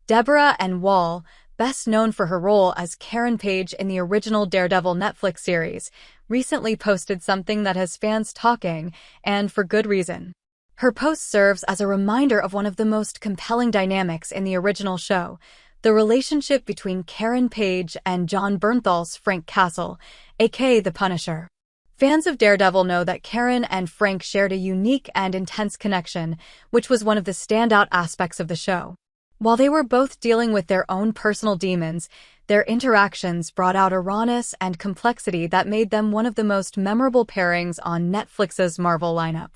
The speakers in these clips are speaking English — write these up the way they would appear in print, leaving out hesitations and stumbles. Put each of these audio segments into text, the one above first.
Deborah and Woll, best known for her role as Karen Page in the original Daredevil Netflix series, recently posted something that has fans talking, and for good reason. Her post serves as a reminder of one of the most compelling dynamics in the original show, the relationship between Karen Page and Jon Bernthal's Frank Castle, aka the Punisher. Fans of Daredevil know that Karen and Frank shared a unique and intense connection, which was one of the standout aspects of the show. While they were both dealing with their own personal demons, their interactions brought out a rawness and complexity that made them one of the most memorable pairings on Netflix's Marvel lineup.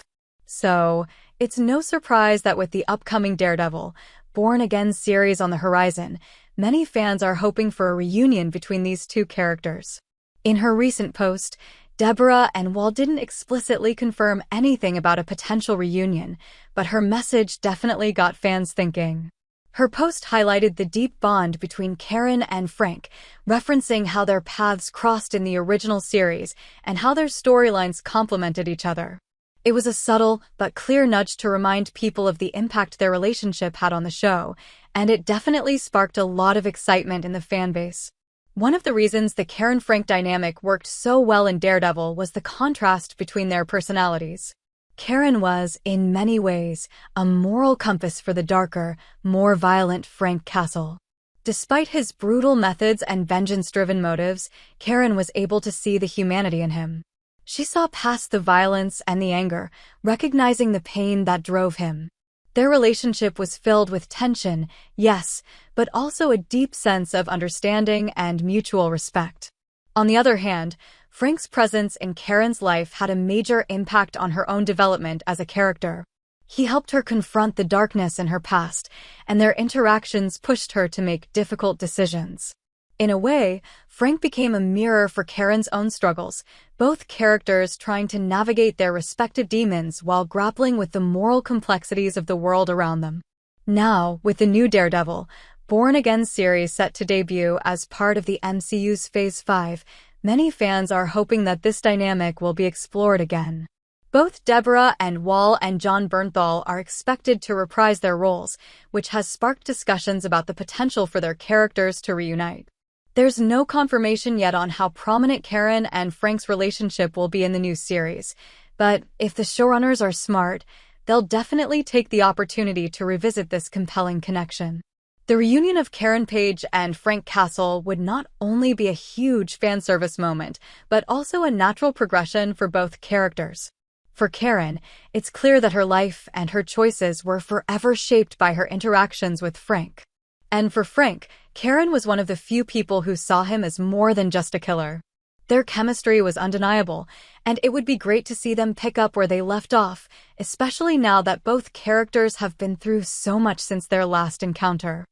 So, it's no surprise that with the upcoming Daredevil, Born Again series on the horizon, many fans are hoping for a reunion between these two characters. In her recent post, Deborah and Woll didn't explicitly confirm anything about a potential reunion, but her message definitely got fans thinking. Her post highlighted the deep bond between Karen and Frank, referencing how their paths crossed in the original series and how their storylines complemented each other. It was a subtle but clear nudge to remind people of the impact their relationship had on the show, and it definitely sparked a lot of excitement in the fanbase. One of the reasons the Karen-Frank dynamic worked so well in Daredevil was the contrast between their personalities. Karen was, in many ways, a moral compass for the darker, more violent Frank Castle. Despite his brutal methods and vengeance-driven motives, Karen was able to see the humanity in him. She saw past the violence and the anger, recognizing the pain that drove him. Their relationship was filled with tension, yes, but also a deep sense of understanding and mutual respect. On the other hand, Frank's presence in Karen's life had a major impact on her own development as a character. He helped her confront the darkness in her past, and their interactions pushed her to make difficult decisions. In a way, Frank became a mirror for Karen's own struggles, both characters trying to navigate their respective demons while grappling with the moral complexities of the world around them. Now, with the new Daredevil, Born Again series set to debut as part of the MCU's Phase 5, many fans are hoping that this dynamic will be explored again. Both Deborah and Woll and Jon Bernthal are expected to reprise their roles, which has sparked discussions about the potential for their characters to reunite. There's no confirmation yet on how prominent Karen and Frank's relationship will be in the new series, but if the showrunners are smart, they'll definitely take the opportunity to revisit this compelling connection. The reunion of Karen Page and Frank Castle would not only be a huge fan service moment, but also a natural progression for both characters. For Karen, it's clear that her life and her choices were forever shaped by her interactions with Frank. And for Frank, Karen was one of the few people who saw him as more than just a killer. Their chemistry was undeniable, and it would be great to see them pick up where they left off, especially now that both characters have been through so much since their last encounter.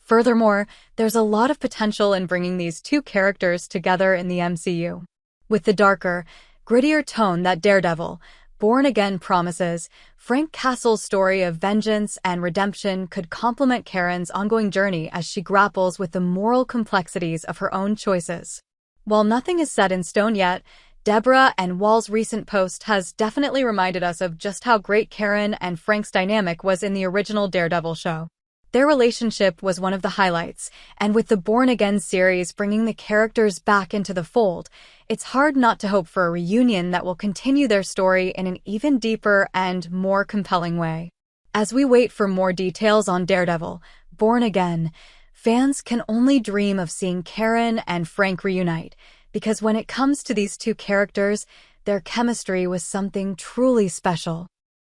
Furthermore, there's a lot of potential in bringing these two characters together in the MCU. With the darker, grittier tone that Daredevil, Born Again promises, Frank Castle's story of vengeance and redemption could complement Karen's ongoing journey as she grapples with the moral complexities of her own choices. While nothing is set in stone yet, Deborah and Woll's recent post has definitely reminded us of just how great Karen and Frank's dynamic was in the original Daredevil show. Their relationship was one of the highlights, and with the Born Again series bringing the characters back into the fold, it's hard not to hope for a reunion that will continue their story in an even deeper and more compelling way. As we wait for more details on Daredevil, Born Again, fans can only dream of seeing Karen and Frank reunite, because when it comes to these two characters, their chemistry was something truly special.